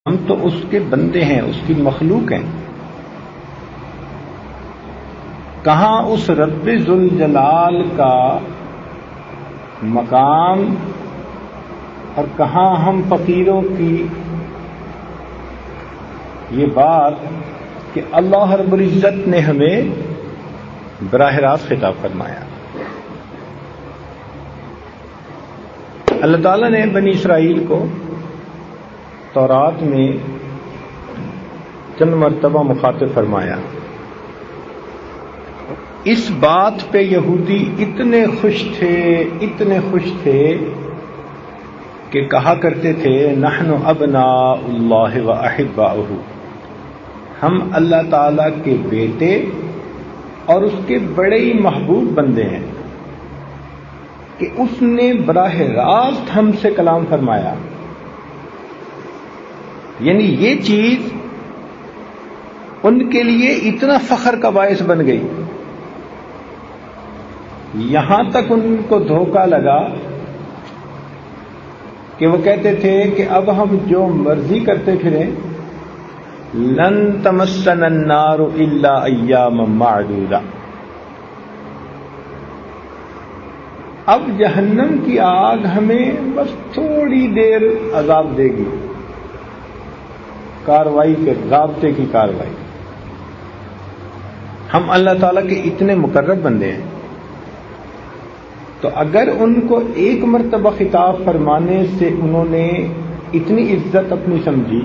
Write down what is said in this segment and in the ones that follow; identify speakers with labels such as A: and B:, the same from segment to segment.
A: ہم تو اس کے بندے ہیں، اس کی مخلوق ہیں. کہاں اس رب ذوالجلال کا مقام اور کہاں ہم فقیروں کی یہ بات کہ اللہ رب العزت نے ہمیں براہ راست خطاب فرمایا. اللہ تعالیٰ نے بنی اسرائیل کو تورات میں چند مرتبہ مخاطب فرمایا. اس بات پہ یہودی اتنے خوش تھے کہ کہا کرتے تھے نحن ابناء اللہ و احباؤہ، ہم اللہ تعالیٰ کے بیٹے اور اس کے بڑے ہی محبوب بندے ہیں کہ اس نے براہ راست ہم سے کلام فرمایا. یعنی یہ چیز ان کے لیے اتنا فخر کا باعث بن گئی. یہاں تک ان کو دھوکہ لگا کہ وہ کہتے تھے کہ اب ہم جو مرضی کرتے پھریں، لن تمسنا النار الا ایاما معدودہ، اب جہنم کی آگ ہمیں بس تھوڑی دیر عذاب دے گی، کاروائی کے ضابطے کی کاروائی. ہم اللہ تعالیٰ کے اتنے مقرب بندے ہیں، تو اگر ان کو ایک مرتبہ خطاب فرمانے سے انہوں نے اتنی عزت اپنی سمجھی،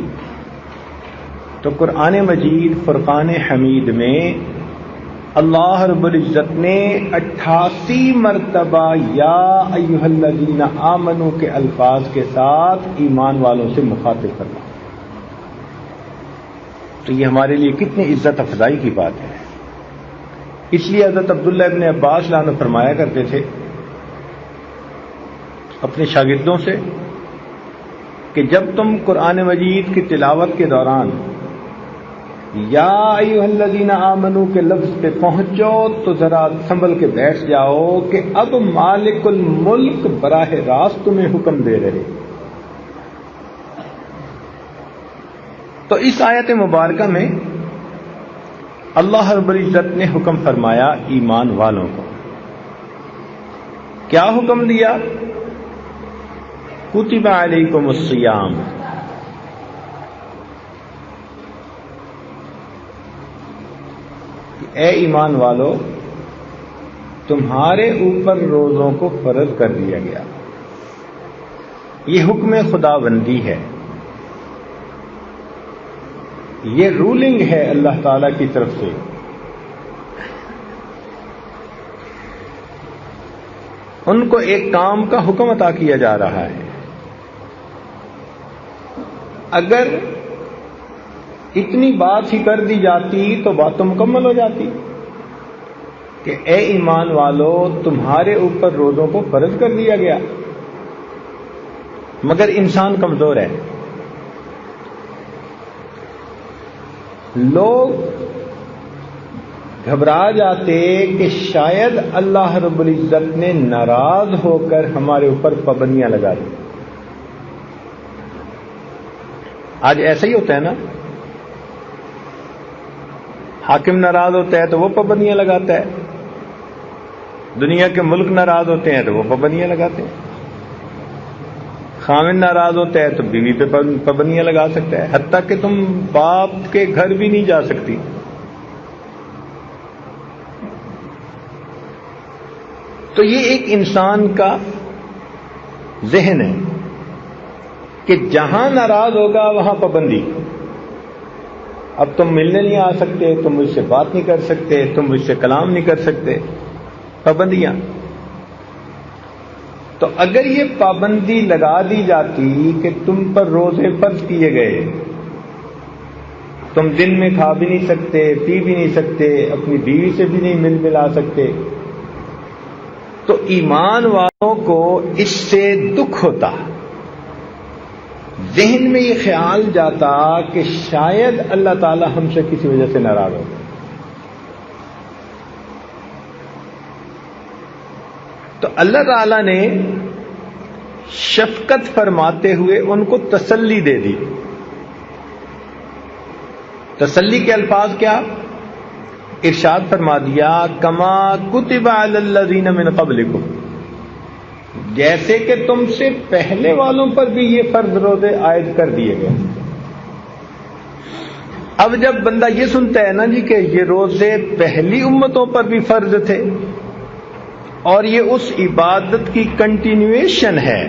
A: تو قرآن مجید فرقان حمید میں اللہ رب العزت نے 88 مرتبہ یا ایھا الذین آمنوا کے الفاظ کے ساتھ ایمان والوں سے مخاطب فرمایا. تو یہ ہمارے لیے کتنی عزت افزائی کی بات ہے. اس لیے حضرت عبداللہ ابن عباس رضی اللہ عنہ فرمایا کرتے تھے اپنے شاگردوں سے کہ جب تم قرآن مجید کی تلاوت کے دوران یا ایھا الذین آمنوا کے لفظ پہ پہنچو تو ذرا سنبھل کے بیٹھ جاؤ کہ اب مالک الملک براہ راست تمہیں حکم دے رہے. تو اس آیت مبارکہ میں اللہ رب العزت نے حکم فرمایا ایمان والوں کو. کیا حکم دیا؟ کتب علیکم الصیام، اے ایمان والو تمہارے اوپر روزوں کو فرض کر دیا گیا. یہ حکم خدا بندی ہے، یہ رولنگ ہے اللہ تعالی کی طرف سے. ان کو ایک کام کا حکم عطا کیا جا رہا ہے. اگر اتنی بات ہی کر دی جاتی تو بات تو مکمل ہو جاتی کہ اے ایمان والو تمہارے اوپر روزوں کو فرض کر دیا گیا. مگر انسان کمزور ہے. لوگ گھبرا جاتے کہ شاید اللہ رب العزت نے ناراض ہو کر ہمارے اوپر پابندیاں لگا دی. آج ایسا ہی ہوتا ہے نا، حاکم ناراض ہوتا ہے تو وہ پابندیاں لگاتا ہے، دنیا کے ملک ناراض ہوتے ہیں تو وہ پابندیاں لگاتے ہیں، خامن ناراض ہوتا ہے تو بیوی پہ پابندیاں لگا سکتا ہے، حتیٰ کہ تم باپ کے گھر بھی نہیں جا سکتی. تو یہ ایک انسان کا ذہن ہے کہ جہاں ناراض ہوگا وہاں پابندی. اب تم ملنے نہیں آ سکتے، تم مجھ سے بات نہیں کر سکتے، تم مجھ سے کلام نہیں کر سکتے، پابندیاں. تو اگر یہ پابندی لگا دی جاتی کہ تم پر روزے فرض کیے گئے، تم دن میں کھا بھی نہیں سکتے، پی بھی نہیں سکتے، اپنی بیوی سے بھی نہیں مل ملا سکتے، تو ایمان والوں کو اس سے دکھ ہوتا، ذہن میں یہ خیال جاتا کہ شاید اللہ تعالی ہم سے کسی وجہ سے ناراض ہو. تو اللہ تعالی نے شفقت فرماتے ہوئے ان کو تسلی دے دی تسلی کے الفاظ کیا؟ ارشاد فرما دیا کما کتب علی الذین من قبلکم، جیسے کہ تم سے پہلے والوں پر بھی یہ فرض روزے عائد کر دیے گئے۔ اب جب بندہ یہ سنتا ہے نا جی کہ یہ روزے پہلی امتوں پر بھی فرض تھے اور یہ اس عبادت کی کنٹینیویشن ہے،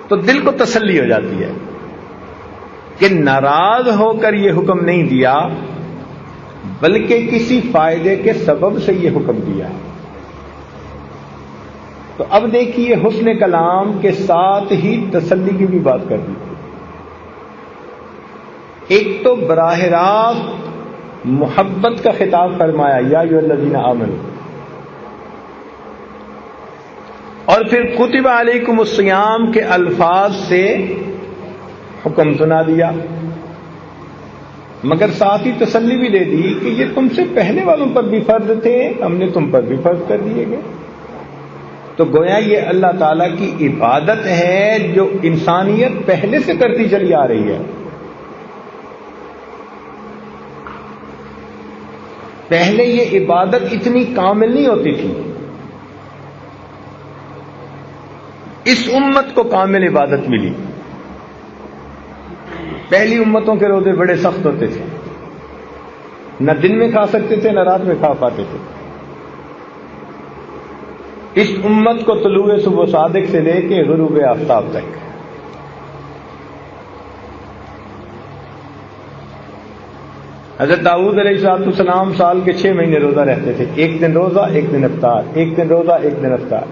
A: تو دل کو تسلی ہو جاتی ہے کہ ناراض ہو کر یہ حکم نہیں دیا، بلکہ کسی فائدے کے سبب سے یہ حکم دیا ہے۔ تو اب دیکھیے حسن کلام کے ساتھ ہی تسلی کی بھی بات کر دی۔ ایک تو براہ راست محبت کا خطاب فرمایا یا ایھا الذین آمنوا، اور پھر کتب علیکم الصیام کے الفاظ سے حکم سنا دیا، مگر ساتھ ہی تسلی بھی دے دی کہ یہ تم سے پہلے والوں پر بھی فرض تھے، ہم نے تم پر بھی فرض کر دیے گئے۔ تو گویا یہ اللہ تعالیٰ کی عبادت ہے جو انسانیت پہلے سے کرتی چلی آ رہی ہے۔ پہلے یہ عبادت اتنی کامل نہیں ہوتی تھی، اس امت کو کامل عبادت ملی۔ پہلی امتوں کے روزے بڑے سخت ہوتے تھے، نہ دن میں کھا سکتے تھے نہ رات میں کھا پاتے تھے۔ اس امت کو طلوع صبح صادق سے لے کے غروب آفتاب تک حضرت داؤد علیہ السلام سال کے 6 مہینے روزہ رہتے تھے، ایک دن روزہ ایک دن افطار، ایک دن روزہ ایک دن افطار۔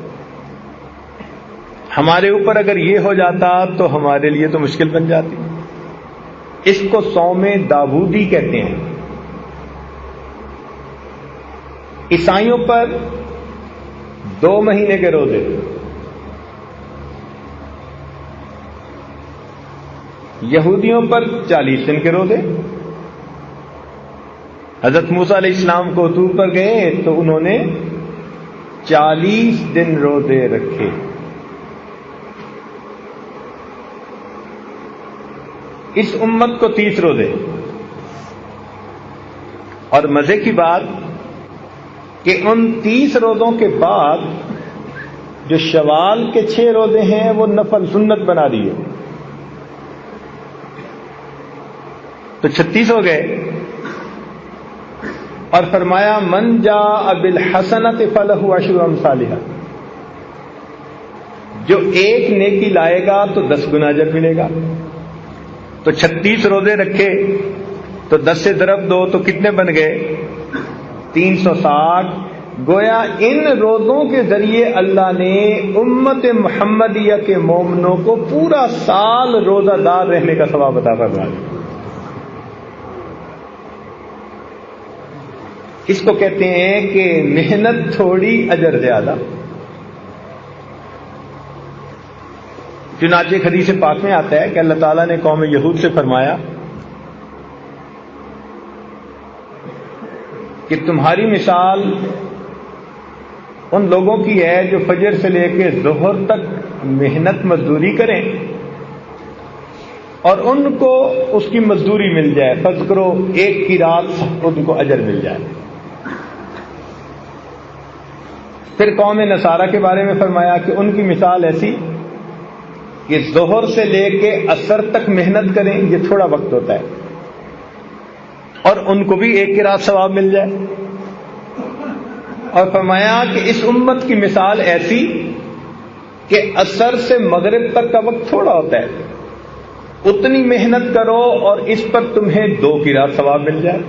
A: ہمارے اوپر اگر یہ ہو جاتا تو ہمارے لیے تو مشکل بن جاتی۔ اس کو صوم داودی کہتے ہیں۔ عیسائیوں پر 2 مہینے کے روزے، یہودیوں پر 40 دن کے روزے۔ حضرت موسیٰ علیہ السلام کو طور پر گئے تو انہوں نے 40 دن روزے رکھے۔ اس امت کو 30 روزے، اور مزے کی بات کہ ان 30 روزوں کے بعد جو شوال کے 6 روزے ہیں وہ نفل سنت بنا دیے، تو 36 ہو گئے۔ اور فرمایا من جاء بالحسنۃ فلہ عشر امثالھا، جو ایک نیکی لائے گا تو 10 گنا اجر ملے گا۔ تو 36 روزے رکھے تو 10 سے ضرب دو تو کتنے بن گئے؟ 360۔ گویا ان روزوں کے ذریعے اللہ نے امت محمدیہ کے مومنوں کو پورا سال روزہ دار رہنے کا ثواب عطا فرمایا۔ اس کو کہتے ہیں کہ محنت تھوڑی اجر زیادہ۔ چنانچہ حدیث پاک میں آتا ہے کہ اللہ تعالیٰ نے قوم یہود سے فرمایا کہ تمہاری مثال ان لوگوں کی ہے جو فجر سے لے کے ظہر تک محنت مزدوری کریں اور ان کو اس کی مزدوری مل جائے، فرض کرو ایک کی رات ان کو اجر مل جائے۔ پھر قوم نصارہ کے بارے میں فرمایا کہ ان کی مثال ایسی کہ ظہر سے لے کے عصر تک محنت کریں، یہ تھوڑا وقت ہوتا ہے، اور ان کو بھی ایک کی رات ثواب مل جائے۔ اور فرمایا کہ اس امت کی مثال ایسی کہ عصر سے مغرب تک کا وقت تھوڑا ہوتا ہے، اتنی محنت کرو اور اس پر تمہیں 2 کی رات ثواب مل جائے۔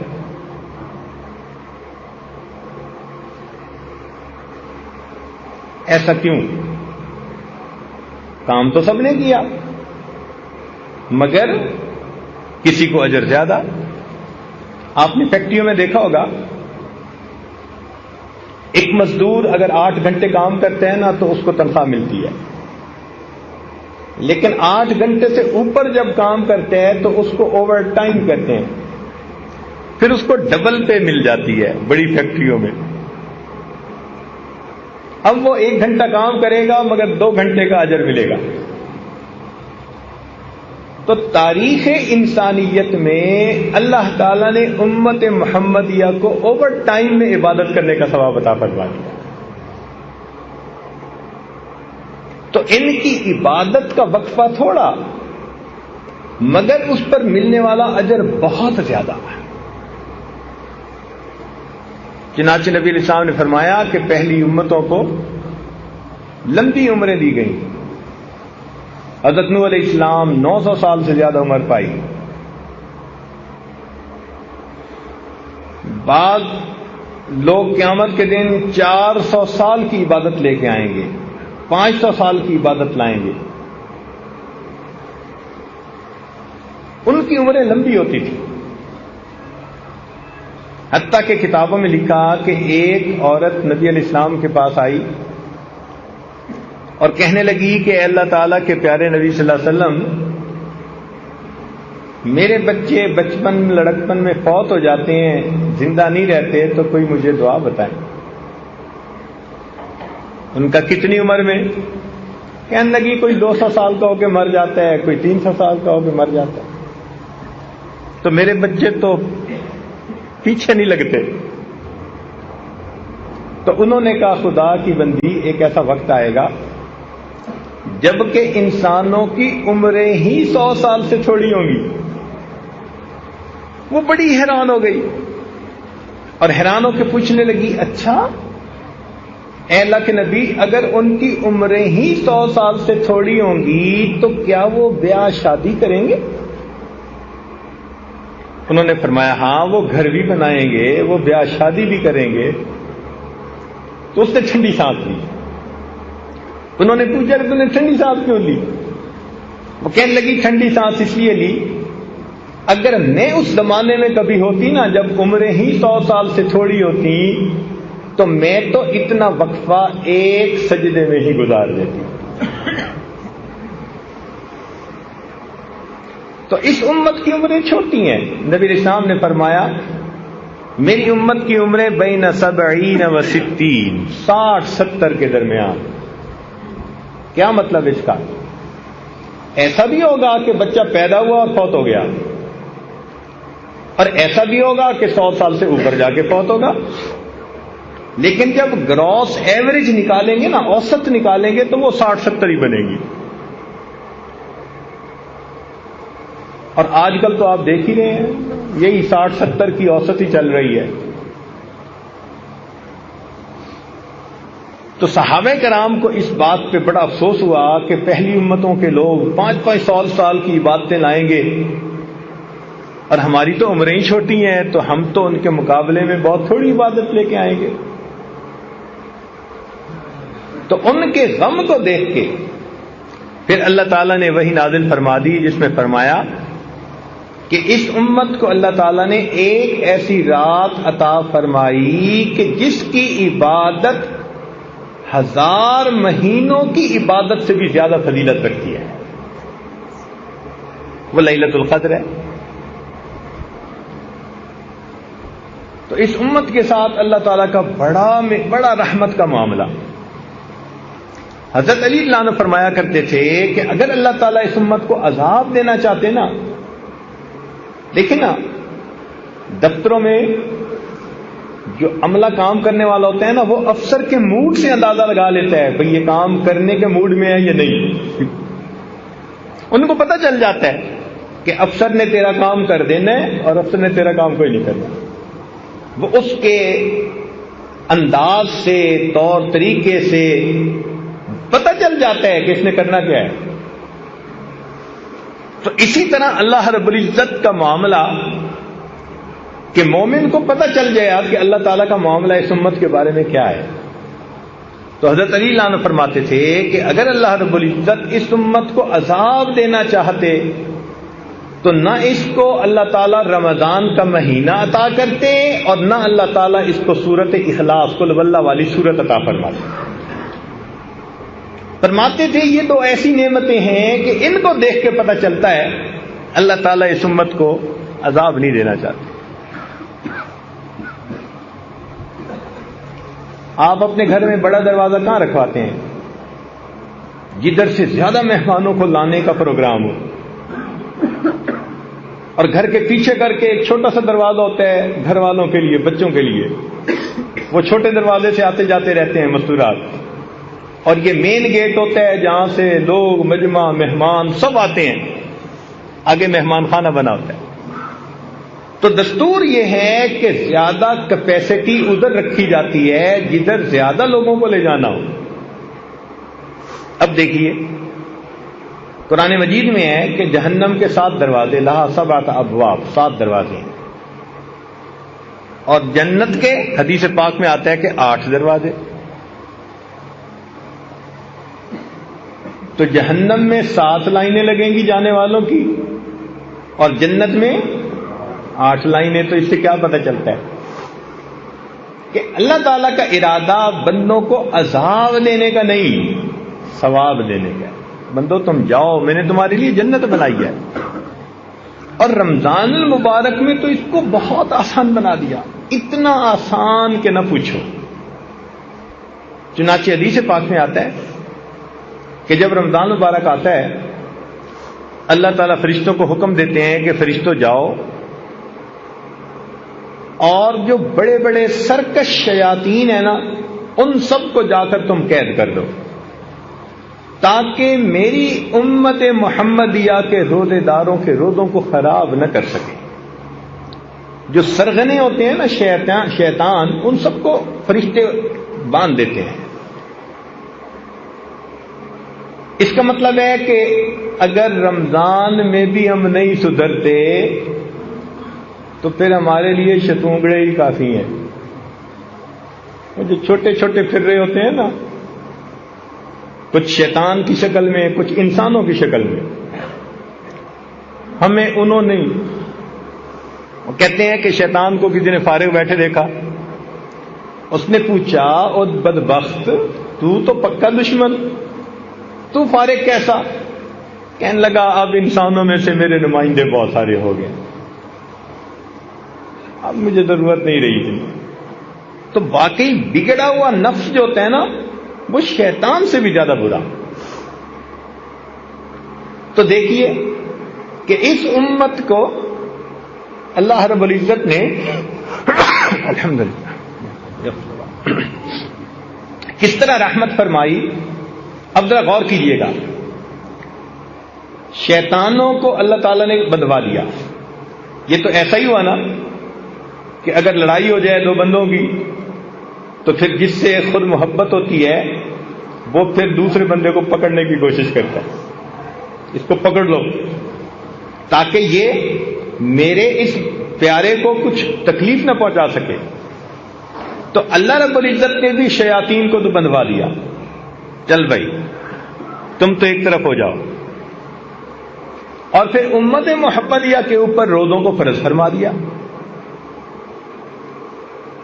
A: ایسا کیوں؟ کام تو سب نے کیا مگر کسی کو اجر زیادہ۔ آپ نے فیکٹریوں میں دیکھا ہوگا ایک مزدور اگر 8 گھنٹے کام کرتے ہیں نا تو اس کو تنخواہ ملتی ہے، لیکن 8 گھنٹے سے اوپر جب کام کرتے ہیں تو اس کو اوور ٹائم کہتے ہیں، پھر اس کو ڈبل پے مل جاتی ہے بڑی فیکٹریوں میں۔ اب وہ 1 گھنٹہ کام کرے گا مگر 2 گھنٹے کا اجر ملے گا۔ تو تاریخ انسانیت میں اللہ تعالیٰ نے امت محمدیہ کو اوور ٹائم میں عبادت کرنے کا ثواب عطا فرما دیا. تو ان کی عبادت کا وقفہ تھوڑا، مگر اس پر ملنے والا اجر بہت زیادہ ہے. چنانچہ نبی علیہ السلام نے فرمایا کہ پہلی امتوں کو لمبی عمریں دی گئیں. حضرت نوح علیہ السلام 900 سال سے زیادہ عمر پائی. بعض لوگ قیامت کے دن 400 سال کی عبادت لے کے آئیں گے، 500 سال کی عبادت لائیں گے. ان کی عمریں لمبی ہوتی تھی. حتیٰ کہ کتابوں میں لکھا کہ ایک عورت نبی علیہ السلام کے پاس آئی اور کہنے لگی کہ اے اللہ تعالیٰ کے پیارے نبی صلی اللہ علیہ وسلم، میرے بچے بچپن لڑکپن میں فوت ہو جاتے ہیں، زندہ نہیں رہتے، تو کوئی مجھے دعا بتائیں. ان کا کتنی عمر میں؟ کہنے لگی کوئی 200 سال کا ہو کے مر جاتا ہے، کوئی 300 سال کا ہو کے مر جاتا ہے. تو میرے بچے تو پیچھے نہیں لگتے. تو انہوں نے کہا خدا کی بندی، ایک ایسا وقت آئے گا جبکہ انسانوں کی عمریں ہی 100 سال سے چھوڑی ہوں گی. وہ بڑی حیران ہو گئی اور حیران ہو کے پوچھنے لگی، اچھا اے اللہ کے نبی، اگر ان کی عمریں ہی 100 سال سے تھوڑی ہوں گی تو کیا وہ بیاہ شادی کریں گے؟ انہوں نے فرمایا ہاں، وہ گھر بھی بنائیں گے، وہ بیاہ شادی بھی کریں گے. تو اس نے ٹھنڈی سانس لی. انہوں نے پوچھا کہ تم نے ٹھنڈی سانس کیوں لی؟ وہ کہنے لگی ٹھنڈی سانس اس لیے لی، اگر میں اس زمانے میں کبھی ہوتی نا جب عمریں ہی 100 سال سے تھوڑی ہوتی تو میں تو اتنا وقفہ ایک سجدے میں ہی گزار دیتی. تو اس امت کی عمریں چھوٹی ہیں. نبی علیہ السلام نے فرمایا میری امت کی عمریں بین 70 و 60، 60-70 کے درمیان. کیا مطلب اس کا؟ ایسا بھی ہوگا کہ بچہ پیدا ہوا اور فوت ہو گیا، اور ایسا بھی ہوگا کہ 100 سال سے اوپر جا کے فوت ہوگا. لیکن جب گراس ایوریج نکالیں گے نا، اوسط نکالیں گے، تو وہ 60-70 ہی بنے گی. اور آج کل تو آپ دیکھ ہی رہے ہیں یہی 60-70 کی اوسط ہی چل رہی ہے. تو صحابہ کرام کو اس بات پہ بڑا افسوس ہوا کہ پہلی امتوں کے لوگ 5-5 سال کی عبادتیں لائیں گے اور ہماری تو عمریں ہی چھوٹی ہیں، تو ہم تو ان کے مقابلے میں بہت تھوڑی عبادت لے کے آئیں گے. تو ان کے غم کو دیکھ کے پھر اللہ تعالیٰ نے وحی نازل فرما دی جس میں فرمایا کہ اس امت کو اللہ تعالیٰ نے ایک ایسی رات عطا فرمائی کہ جس کی عبادت 1000 مہینوں کی عبادت سے بھی زیادہ فضیلت رکھتی ہے. وہ لیلۃ القدر ہے. تو اس امت کے ساتھ اللہ تعالیٰ کا بڑا رحمت کا معاملہ. حضرت علی اللہ عنہ فرمایا کرتے تھے کہ اگر اللہ تعالیٰ اس امت کو عذاب دینا چاہتے نا، دیکھیں نا دفتروں میں جو عملہ کام کرنے والا ہوتا ہے نا، وہ افسر کے موڈ سے اندازہ لگا لیتا ہے بھئی یہ کام کرنے کے موڈ میں ہے یا نہیں. ان کو پتہ چل جاتا ہے کہ افسر نے تیرا کام کر دینا ہے اور افسر نے تیرا کام کوئی نہیں کرنا. وہ اس کے انداز سے، طور طریقے سے پتہ چل جاتا ہے کہ اس نے کرنا کیا ہے. تو اسی طرح اللہ رب العزت کا معاملہ کہ مومن کو پتہ چل جائے کہ اللہ تعالیٰ کا معاملہ اس امت کے بارے میں کیا ہے. تو حضرت علی اللہ عنہ فرماتے تھے کہ اگر اللہ رب العزت اس امت کو عذاب دینا چاہتے تو نہ اس کو اللہ تعالیٰ رمضان کا مہینہ عطا کرتے اور نہ اللہ تعالیٰ اس کو سورت اخلاص قل واللہ والی سورت عطا فرماتے. فرماتے تھے یہ دو ایسی نعمتیں ہیں کہ ان کو دیکھ کے پتہ چلتا ہے اللہ تعالیٰ اس امت کو عذاب نہیں دینا چاہتے. آپ اپنے گھر میں بڑا دروازہ کہاں رکھواتے ہیں؟ جدھر سے زیادہ مہمانوں کو لانے کا پروگرام ہو. اور گھر کے پیچھے کر کے ایک چھوٹا سا دروازہ ہوتا ہے گھر والوں کے لیے، بچوں کے لیے، وہ چھوٹے دروازے سے آتے جاتے رہتے ہیں مستورات، اور یہ مین گیٹ ہوتا ہے جہاں سے لوگ، مجمع، مہمان سب آتے ہیں، آگے مہمان خانہ بنا ہوتا ہے۔ تو دستور یہ ہے کہ زیادہ کیپیسٹی ادھر رکھی جاتی ہے جدھر زیادہ لوگوں کو لے جانا ہو۔ اب دیکھیے قرآن مجید میں ہے کہ جہنم کے 7 دروازے، لہا 7 ابواب، 7 دروازے ہیں، اور جنت کے حدیث پاک میں آتا ہے کہ 8 دروازے۔ تو جہنم میں 7 لائنیں لگیں گی جانے والوں کی، اور جنت میں 8 لائنیں۔ تو اس سے کیا پتہ چلتا ہے کہ اللہ تعالیٰ کا ارادہ بندوں کو عذاب دینے کا نہیں، ثواب دینے کا ہے۔ بندو تم جاؤ، میں نے تمہارے لیے جنت بنائی ہے۔ اور رمضان المبارک میں تو اس کو بہت آسان بنا دیا، اتنا آسان کہ نہ پوچھو۔ چنانچہ حدیث پاک میں آتا ہے کہ جب رمضان مبارک آتا ہے، اللہ تعالیٰ فرشتوں کو حکم دیتے ہیں کہ فرشتوں جاؤ اور جو بڑے بڑے سرکش شیاطین ہیں نا، ان سب کو جا کر تم قید کر دو، تاکہ میری امت محمدیہ کے روزے داروں کے روزوں کو خراب نہ کر سکے۔ جو سرغنے ہوتے ہیں نا شیطان، ان سب کو فرشتے باندھ دیتے ہیں۔ اس کا مطلب ہے کہ اگر رمضان میں بھی ہم نہیں سدھرتے تو پھر ہمارے لیے شتونگڑے ہی کافی ہیں۔ وہ جو چھوٹے چھوٹے پھر رہے ہوتے ہیں نا، کچھ شیطان کی شکل میں، کچھ انسانوں کی شکل میں، ہمیں انہوں نہیں۔ وہ کہتے ہیں کہ شیطان کو کسی نے فارغ بیٹھے دیکھا، اس نے پوچھا، او بدبخت، تو پکا دشمن، تو فارغ کیسا؟ کہنے لگا، اب انسانوں میں سے میرے نمائندے بہت سارے ہو گئے، اب مجھے ضرورت نہیں رہی تھی۔ تو واقعی بگڑا ہوا نفس جو ہوتا ہے نا، وہ شیطان سے بھی زیادہ برا۔ تو دیکھیے کہ اس امت کو اللہ رب العزت نے الحمدللہ کس طرح رحمت فرمائی۔ اب ذرا غور کیجئے گا، شیطانوں کو اللہ تعالیٰ نے بندوا دیا۔ یہ تو ایسا ہی ہوا نا کہ اگر لڑائی ہو جائے 2 بندوں کی، تو پھر جس سے خود محبت ہوتی ہے وہ پھر دوسرے بندے کو پکڑنے کی کوشش کرتا ہے، اس کو پکڑ لو تاکہ یہ میرے اس پیارے کو کچھ تکلیف نہ پہنچا سکے۔ تو اللہ رب العزت نے بھی شیاطین کو تو بندوا دیا، چل بھائی تم تو ایک طرف ہو جاؤ۔ اور پھر امت محمدیہ کے اوپر روزوں کو فرض فرما دیا۔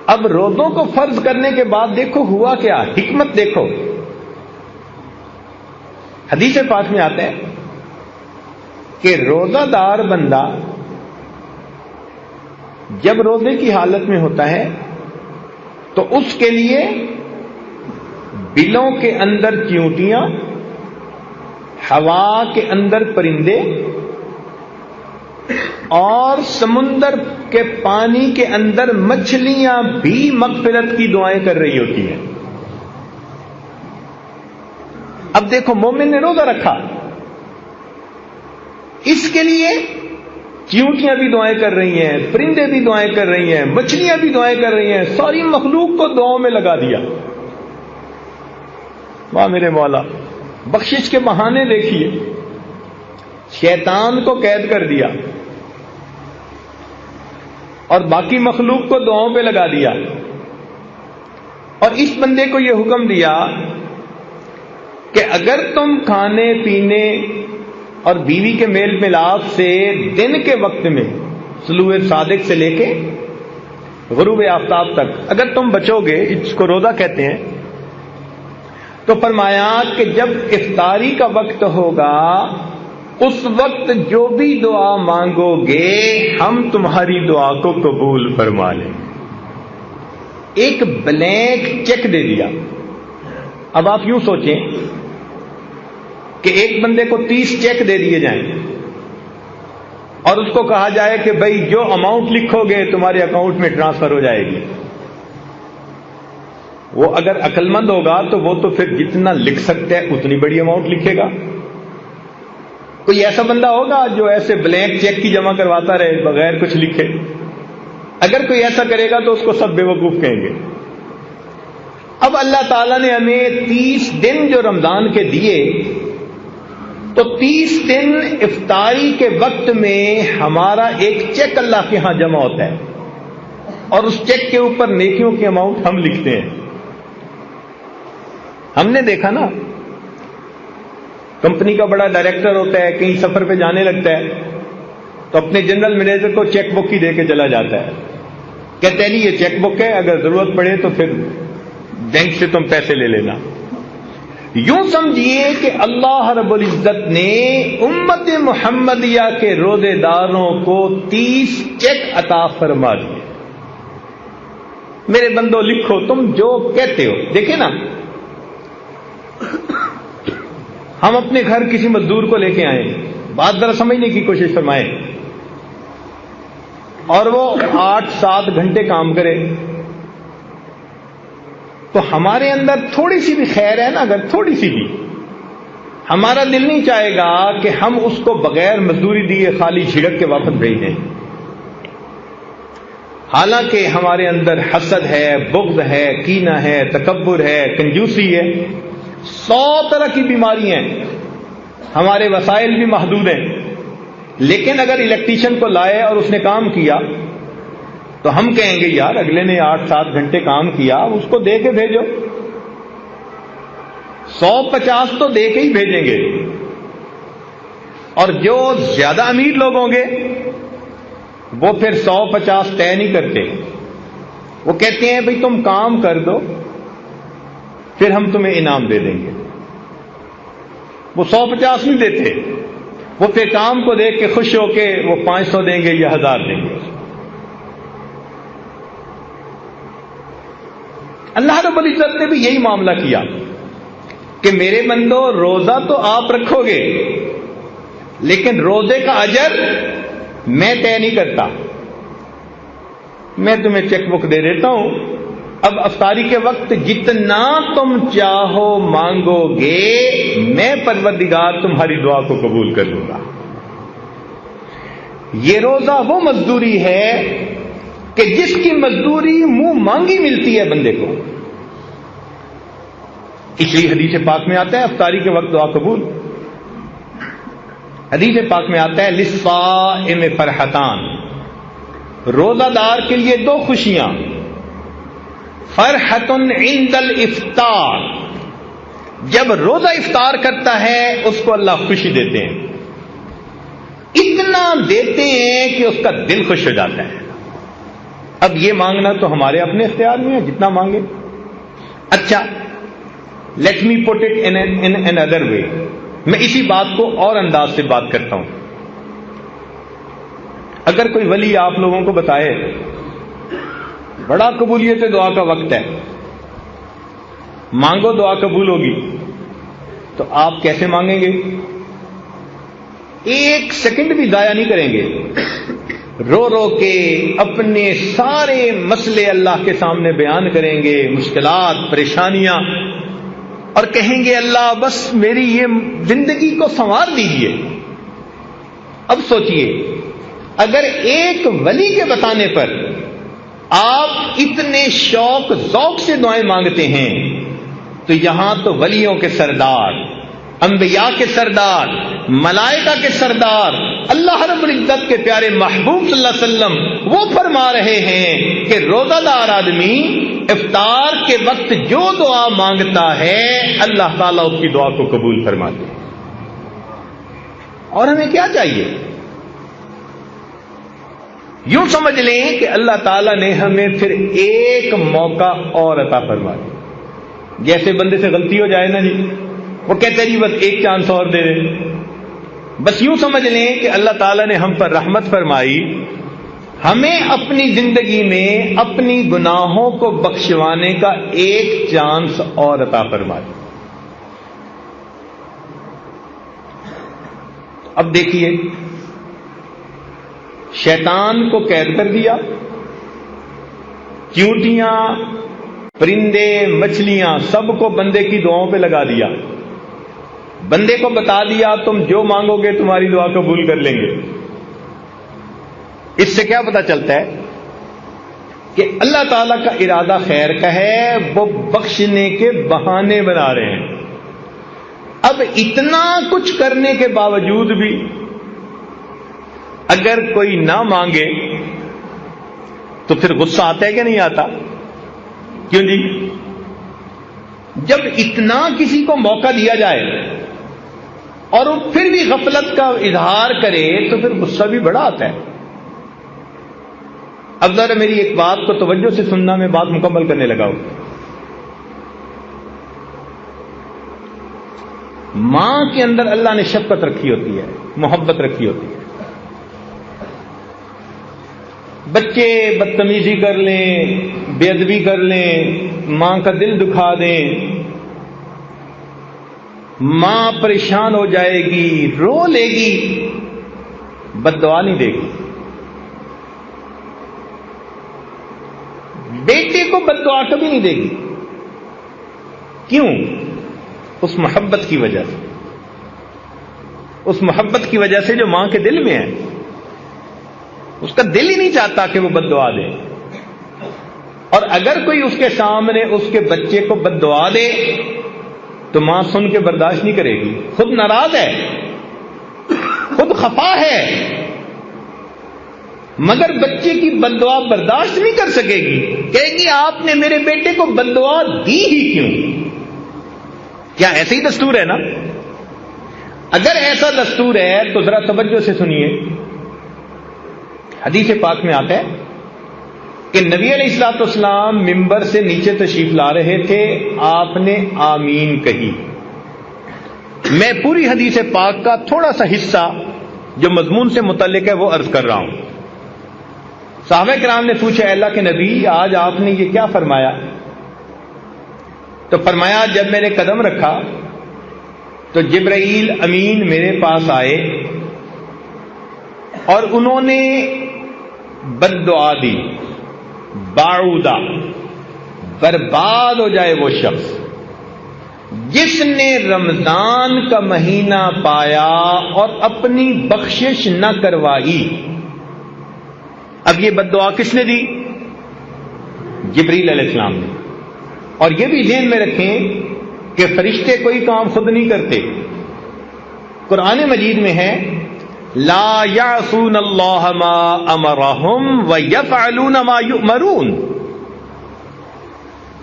A: اب روزوں کو فرض کرنے کے بعد دیکھو ہوا کیا، حکمت دیکھو۔ حدیث پاک میں آتا ہے کہ روزہ دار بندہ جب روزے کی حالت میں ہوتا ہے تو اس کے لیے بلوں کے اندر چیونٹیاں، ہوا کے اندر پرندے، اور سمندر کے پانی کے اندر مچھلیاں بھی مغفرت کی دعائیں کر رہی ہوتی ہیں۔ اب دیکھو مومن نے روزہ رکھا، اس کے لیے چیونٹیاں بھی دعائیں کر رہی ہیں، پرندے بھی دعائیں کر رہی ہیں، مچھلیاں بھی دعائیں کر رہی ہیں، ساری مخلوق کو دعاؤں میں لگا دیا۔ واہ میرے مولا، بخشش کے بہانے دیکھیے، شیطان کو قید کر دیا اور باقی مخلوق کو دعاؤں پہ لگا دیا، اور اس بندے کو یہ حکم دیا کہ اگر تم کھانے پینے اور بیوی کے میل ملاپ سے دن کے وقت میں طلوع صادق سے لے کے غروب آفتاب تک اگر تم بچو گے، اس کو روزہ کہتے ہیں، تو فرمایا کہ جب افطاری کا وقت ہوگا اس وقت جو بھی دعا مانگو گے ہم تمہاری دعا کو قبول فرما لیں۔ ایک بلینک چیک دے دیا۔ اب آپ یوں سوچیں کہ ایک بندے کو 30 چیک دے دیے جائیں، اور اس کو کہا جائے کہ بھائی جو اماؤنٹ لکھو گے تمہارے اکاؤنٹ میں ٹرانسفر ہو جائے گی، وہ اگر عقل مند ہوگا تو وہ تو پھر جتنا لکھ سکتا ہے اتنی بڑی اماؤنٹ لکھے گا۔ کوئی ایسا بندہ ہوگا جو ایسے بلینک چیک کی جمع کرواتا رہے بغیر کچھ لکھے؟ اگر کوئی ایسا کرے گا تو اس کو سب بے وقوف کہیں گے۔ اب اللہ تعالیٰ نے ہمیں 30 دن جو رمضان کے دیے، تو 30 دن افطاری کے وقت میں ہمارا ایک چیک اللہ کے ہاں جمع ہوتا ہے، اور اس چیک کے اوپر نیکیوں کی اماؤنٹ ہم لکھتے ہیں۔ ہم نے دیکھا نا، کمپنی کا بڑا ڈائریکٹر ہوتا ہے، کہیں سفر پہ جانے لگتا ہے تو اپنے جنرل مینیجر کو چیک بک ہی دے کے چلا جاتا ہے، کہتے ہیں نہیں یہ چیک بک ہے، اگر ضرورت پڑے تو پھر بینک سے تم پیسے لے لینا۔ یوں سمجھیے کہ اللہ رب العزت نے امت محمدیہ کے روزے داروں کو 30 چیک عطا فرما دیے۔ میرے بندو لکھو تم جو کہتے ہو۔ دیکھیں نا، ہم اپنے گھر کسی مزدور کو لے کے آئیں، بات ذرا سمجھنے کی کوشش فرمائیں، اور وہ 8-7 گھنٹے کام کرے، تو ہمارے اندر تھوڑی سی بھی خیر ہے نا، اگر تھوڑی سی بھی، ہمارا دل نہیں چاہے گا کہ ہم اس کو بغیر مزدوری دیے خالی جھڑک کے واپس بھیج دیں۔ حالانکہ ہمارے اندر حسد ہے، بغض ہے، کینہ ہے، تکبر ہے، کنجوسی ہے، 100 طرح کی بیماریاں ہیں، ہمارے وسائل بھی محدود ہیں، لیکن اگر الیکٹریشین کو لائے اور اس نے کام کیا تو ہم کہیں گے یار اگلے نے 8-7 گھنٹے کام کیا، اس کو دے کے بھیجو۔ 150 تو دے کے ہی بھیجیں گے۔ اور جو زیادہ امیر لوگ ہوں گے وہ پھر 150 طے نہیں کرتے، وہ کہتے ہیں بھئی تم کام کر دو پھر ہم تمہیں انعام دے دیں گے۔ وہ 150 نہیں دیتے، وہ پھر کام کو دیکھ کے خوش ہو کے وہ 500 دیں گے یا 1000 دیں گے۔ اللہ رب العزت نے بھی یہی معاملہ کیا کہ میرے بندو روزہ تو آپ رکھو گے، لیکن روزے کا اجر میں طے نہیں کرتا، میں تمہیں چیک بک دے دیتا ہوں، اب افطاری کے وقت جتنا تم چاہو مانگو گے، میں پروردگار تمہاری دعا کو قبول کر لوں گا۔ یہ روزہ وہ مزدوری ہے کہ جس کی مزدوری منہ مانگی ملتی ہے بندے کو، اس لیے حدیث پاک میں آتا ہے افطاری کے وقت دعا قبول۔ حدیث پاک میں آتا ہے للصائم فرحتان، روزہ دار کے لیے 2 خوشیاں، فرحت عند الافطار، جب روزہ افطار کرتا ہے اس کو اللہ خوشی دیتے ہیں، اتنا دیتے ہیں کہ اس کا دل خوش ہو جاتا ہے۔ اب یہ مانگنا تو ہمارے اپنے اختیار میں ہے، جتنا مانگے۔ اچھا، let me put it in an other way, میں اسی بات کو اور انداز سے بات کرتا ہوں۔ اگر کوئی ولی آپ لوگوں کو بتائے بڑا قبولیت دعا کا وقت ہے، مانگو دعا قبول ہوگی، تو آپ کیسے مانگیں گے؟ 1 سیکنڈ بھی ضائع نہیں کریں گے، رو رو کے اپنے سارے مسئلے اللہ کے سامنے بیان کریں گے، مشکلات، پریشانیاں، اور کہیں گے اللہ بس میری یہ زندگی کو سنوار دیجیے۔ اب سوچئے، اگر ایک ولی کے بتانے پر آپ اتنے شوق ذوق سے دعائیں مانگتے ہیں، تو یہاں تو ولیوں کے سردار، انبیاء کے سردار، ملائکہ کے سردار، اللہ رب العزت کے پیارے محبوب صلی اللہ علیہ وسلم وہ فرما رہے ہیں کہ روزہ دار آدمی افطار کے وقت جو دعا مانگتا ہے اللہ تعالیٰ اس کی دعا کو قبول فرماتے ہیں۔ اور ہمیں کیا چاہیے؟ یوں سمجھ لیں کہ اللہ تعالیٰ نے ہمیں پھر ایک موقع اور عطا فرما دیا۔ جیسے بندے سے غلطی ہو جائے نا جی، وہ کہتے جی بس ایک چانس اور دے دے۔ بس یوں سمجھ لیں کہ اللہ تعالیٰ نے ہم پر رحمت فرمائی، ہمیں اپنی زندگی میں اپنی گناہوں کو بخشوانے کا ایک چانس اور عطا فرما دیا۔ اب دیکھیے، شیطان کو قید کر دیا، چیونٹیاں، پرندے، مچھلیاں سب کو بندے کی دعاؤں پہ لگا دیا، بندے کو بتا دیا تم جو مانگو گے تمہاری دعا قبول کر لیں گے۔ اس سے کیا پتہ چلتا ہے کہ اللہ تعالیٰ کا ارادہ خیر کا ہے، وہ بخشنے کے بہانے بنا رہے ہیں۔ اب اتنا کچھ کرنے کے باوجود بھی اگر کوئی نہ مانگے تو پھر غصہ آتا ہے کہ نہیں آتا؟ کیوں جی؟ جب اتنا کسی کو موقع دیا جائے اور وہ پھر بھی غفلت کا اظہار کرے تو پھر غصہ بھی بڑا آتا ہے۔ اب ذرا میری ایک بات کو توجہ سے سننا، میں بات مکمل کرنے لگا ہوں۔ ماں کے اندر اللہ نے شفقت رکھی ہوتی ہے، محبت رکھی ہوتی ہے۔ بچے بدتمیزی کر لیں، بے ادبی کر لیں، ماں کا دل دکھا دیں، ماں پریشان ہو جائے گی، رو لے گی، بد دعا نہیں دے گی۔ بیٹے کو بد دعا کبھی نہیں دے گی۔ کیوں؟ اس محبت کی وجہ سے، اس محبت کی وجہ سے جو ماں کے دل میں ہے۔ اس کا دل ہی نہیں چاہتا کہ وہ بد دعا دے، اور اگر کوئی اس کے سامنے اس کے بچے کو بد دعا دے تو ماں سن کے برداشت نہیں کرے گی، خود ناراض ہے، خود خفا ہے، مگر بچے کی بد دعا برداشت نہیں کر سکے گی، کہے گی آپ نے میرے بیٹے کو بد دعا دی ہی کیوں؟ کیا ایسے ہی دستور ہے نا؟ اگر ایسا دستور ہے تو ذرا توجہ سے سنیے۔ حدیث پاک میں آتا ہے کہ نبی علیہ الصلوۃ والسلام ممبر سے نیچے تشریف لا رہے تھے، آپ نے آمین کہی۔ میں پوری حدیث پاک کا تھوڑا سا حصہ جو مضمون سے متعلق ہے وہ عرض کر رہا ہوں۔ صحابہ کرام نے پوچھا، اے اللہ کے نبی آج آپ نے یہ کیا فرمایا؟ تو فرمایا جب میں نے قدم رکھا تو جبرائیل امین میرے پاس آئے اور انہوں نے بد دعا دی، باعودہ، برباد ہو جائے وہ شخص جس نے رمضان کا مہینہ پایا اور اپنی بخشش نہ کروائی۔ اب یہ بد دعا کس نے دی؟ جبریل علیہ السلام نے۔ اور یہ بھی ذہن میں رکھیں کہ فرشتے کوئی کام خود نہیں کرتے۔ قرآن مجید میں ہے لا یعصون اللہ ما امرہم ویفعلون ما یؤمرون،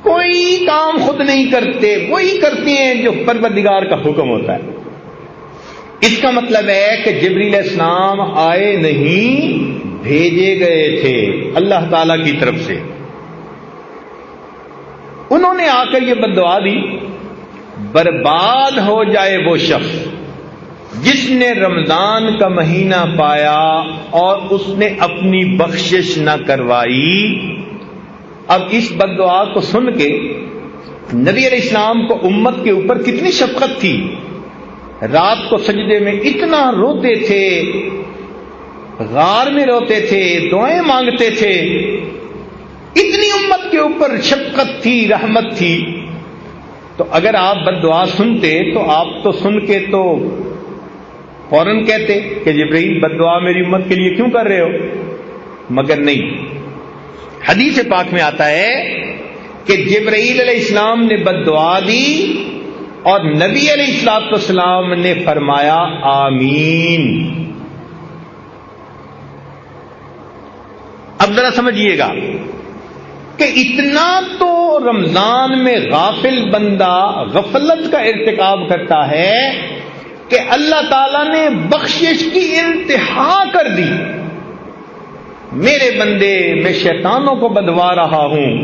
A: کوئی کام خود نہیں کرتے، وہی کرتے ہیں جو پروردگار کا حکم ہوتا ہے۔ اس کا مطلب ہے کہ جبریل علیہ السلام آئے نہیں، بھیجے گئے تھے اللہ تعالی کی طرف سے۔ انہوں نے آ کر یہ بد دعا دی، برباد ہو جائے وہ شخص جس نے رمضان کا مہینہ پایا اور اس نے اپنی بخشش نہ کروائی۔ اب اس بد دعا کو سن کے نبی علیہ السلام کو امت کے اوپر کتنی شفقت تھی، رات کو سجدے میں اتنا روتے تھے، غار میں روتے تھے، دعائیں مانگتے تھے، اتنی امت کے اوپر شفقت تھی، رحمت تھی۔ تو اگر آپ بد دعا سنتے تو آپ تو سن کے تو فوراً کہتے کہ جبرائیل بد دعا میری امت کے لیے کیوں کر رہے ہو، مگر نہیں۔ حدیث پاک میں آتا ہے کہ جبرائیل علیہ السلام نے بد دعا دی اور نبی علیہ الصلوۃ والسلام نے فرمایا آمین۔ اب ذرا سمجھیے گا کہ اتنا تو رمضان میں غافل بندہ غفلت کا ارتکاب کرتا ہے کہ اللہ تعالیٰ نے بخشش کی انتہا کر دی۔ میرے بندے، میں شیطانوں کو بدوا رہا ہوں،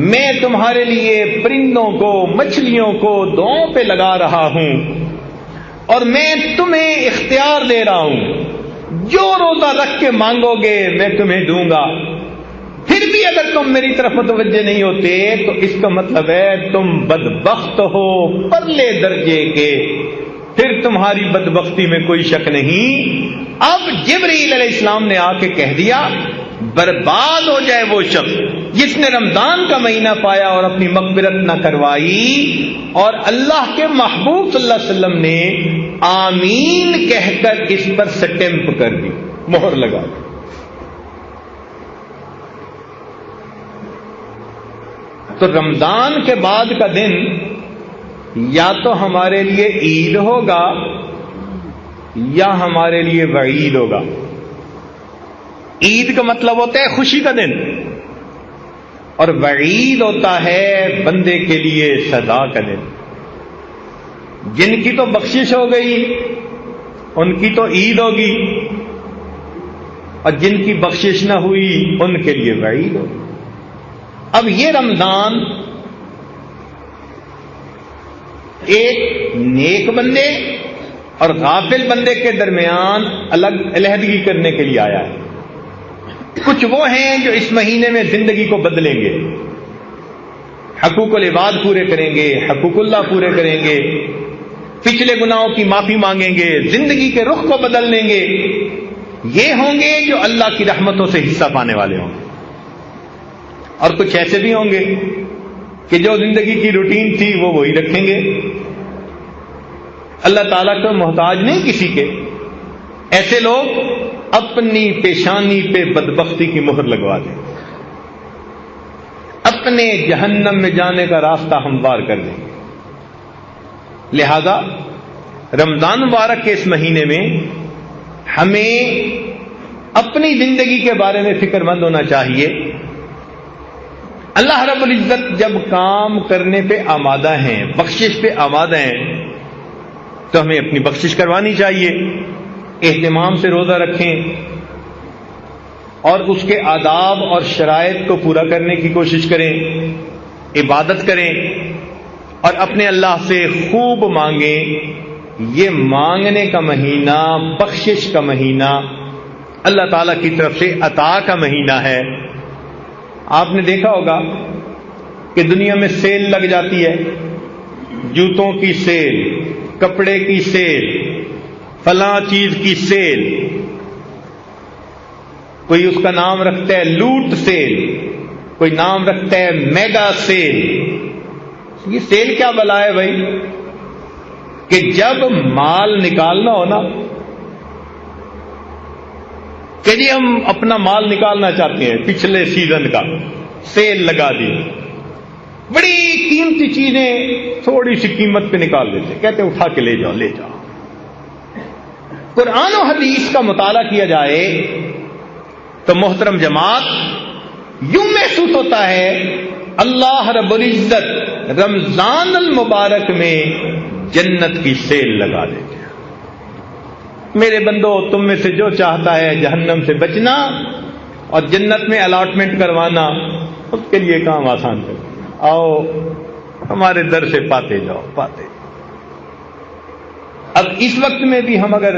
A: میں تمہارے لیے پرندوں کو، مچھلیوں کو دعاؤں پہ لگا رہا ہوں، اور میں تمہیں اختیار دے رہا ہوں، جو روزہ رکھ کے مانگو گے میں تمہیں دوں گا۔ پھر بھی اگر تم میری طرف متوجہ نہیں ہوتے تو اس کا مطلب ہے تم بدبخت ہو، پرلے درجے کے، پھر تمہاری بدبختی میں کوئی شک نہیں۔ اب جبرائیل علیہ السلام نے آ کے کہہ دیا برباد ہو جائے وہ شخص جس نے رمضان کا مہینہ پایا اور اپنی مغفرت نہ کروائی، اور اللہ کے محبوب صلی اللہ علیہ وسلم نے آمین کہہ کر اس پر سٹیمپ کر دی، مہر لگا دی۔ تو رمضان کے بعد کا دن یا تو ہمارے لیے عید ہوگا یا ہمارے لیے وعید ہوگا۔ عید کا مطلب ہوتا ہے خوشی کا دن، اور وعید ہوتا ہے بندے کے لیے سزا کا دن۔ جن کی تو بخشش ہو گئی ان کی تو عید ہوگی، اور جن کی بخشش نہ ہوئی ان کے لیے وعید ہوگی۔ اب یہ رمضان ایک نیک بندے اور غافل بندے کے درمیان الگ علیحدگی کرنے کے لیے آیا ہے۔ کچھ وہ ہیں جو اس مہینے میں زندگی کو بدلیں گے، حقوق العباد پورے کریں گے، حقوق اللہ پورے کریں گے، پچھلے گناہوں کی معافی مانگیں گے، زندگی کے رخ کو بدل لیں گے۔ یہ ہوں گے جو اللہ کی رحمتوں سے حصہ پانے والے ہوں گے۔ اور کچھ ایسے بھی ہوں گے کہ جو زندگی کی روٹین تھی وہ وہی رکھیں گے، اللہ تعالیٰ کو محتاج نہیں کسی کے۔ ایسے لوگ اپنی پیشانی پہ بدبختی کی مہر لگوا دیں، اپنے جہنم میں جانے کا راستہ ہموار کر دیں گے۔ لہذا رمضان مبارک کے اس مہینے میں ہمیں اپنی زندگی کے بارے میں فکر مند ہونا چاہیے۔ اللہ رب العزت جب کام کرنے پہ آمادہ ہیں، بخشش پہ آمادہ ہیں، تو ہمیں اپنی بخشش کروانی چاہیے، اہتمام سے روزہ رکھیں اور اس کے آداب اور شرائط کو پورا کرنے کی کوشش کریں، عبادت کریں اور اپنے اللہ سے خوب مانگیں۔ یہ مانگنے کا مہینہ، بخشش کا مہینہ، اللہ تعالیٰ کی طرف سے عطا کا مہینہ ہے۔ آپ نے دیکھا ہوگا کہ دنیا میں سیل لگ جاتی ہے، جوتوں کی سیل، کپڑے کی سیل، فلاں چیز کی سیل، کوئی اس کا نام رکھتا ہے لوٹ سیل، کوئی نام رکھتا ہے میگا سیل۔ یہ سیل کیا بلا ہے بھائی؟ کہ جب مال نکالنا ہو نا، کہ جی ہم اپنا مال نکالنا چاہتے ہیں پچھلے سیزن کا، سیل لگا دی، بڑی قیمتی چیزیں تھوڑی سی قیمت پہ نکال دیتے، کہتے اٹھا کے لے جاؤ لے جاؤ۔ قرآن و حدیث کا مطالعہ کیا جائے تو محترم جماعت یوں محسوس ہوتا ہے اللہ رب العزت رمضان المبارک میں جنت کی سیل لگا دیتے ہیں۔ میرے بندو، تم میں سے جو چاہتا ہے جہنم سے بچنا اور جنت میں الاٹمنٹ کروانا، اس کے لیے کام آسان کر آؤ ہمارے در سے پاتے جاؤ پاتے جاؤ۔ اب اس وقت میں بھی ہم اگر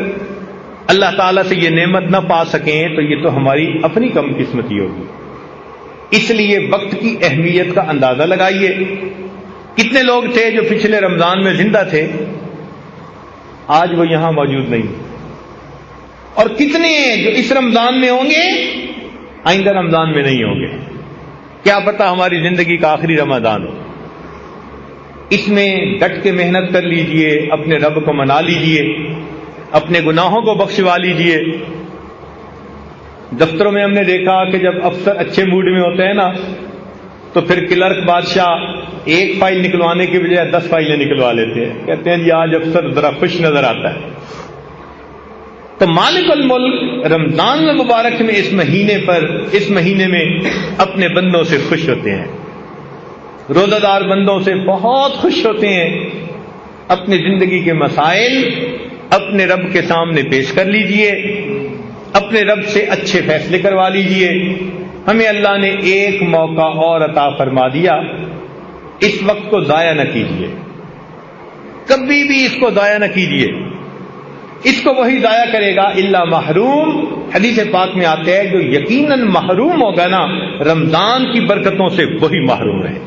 A: اللہ تعالیٰ سے یہ نعمت نہ پا سکیں تو یہ تو ہماری اپنی کم قسمتی ہوگی۔ اس لیے وقت کی اہمیت کا اندازہ لگائیے۔ کتنے لوگ تھے جو پچھلے رمضان میں زندہ تھے، آج وہ یہاں موجود نہیں، اور کتنے جو اس رمضان میں ہوں گے آئندہ رمضان میں نہیں ہوں گے۔ کیا پتہ ہماری زندگی کا آخری رمضان ہو۔ اس میں ڈٹ کے محنت کر لیجئے، اپنے رب کو منا لیجئے، اپنے گناہوں کو بخشوا لیجئے۔ دفتروں میں ہم نے دیکھا کہ جب افسر اچھے موڈ میں ہوتے ہیں نا تو پھر کلرک بادشاہ ایک فائل نکلوانے کے بجائے 10 فائلیں نکلوا لیتے ہیں، کہتے ہیں جی آج افسر ذرا خوش نظر آتا ہے۔ تو مالک الملک رمضان المبارک میں اس مہینے میں اپنے بندوں سے خوش ہوتے ہیں، روزہ دار بندوں سے بہت خوش ہوتے ہیں۔ اپنی زندگی کے مسائل اپنے رب کے سامنے پیش کر لیجئے، اپنے رب سے اچھے فیصلے کروا لیجئے۔ ہمیں اللہ نے ایک موقع اور عطا فرما دیا، اس وقت کو ضائع نہ کیجئے، کبھی بھی اس کو ضائع نہ کیجئے۔ اس کو وہی ضائع کرے گا الا محروم۔ حدیث پاک میں آتے ہیں جو یقیناً محروم ہوگا نا رمضان کی برکتوں سے، وہی محروم ہے۔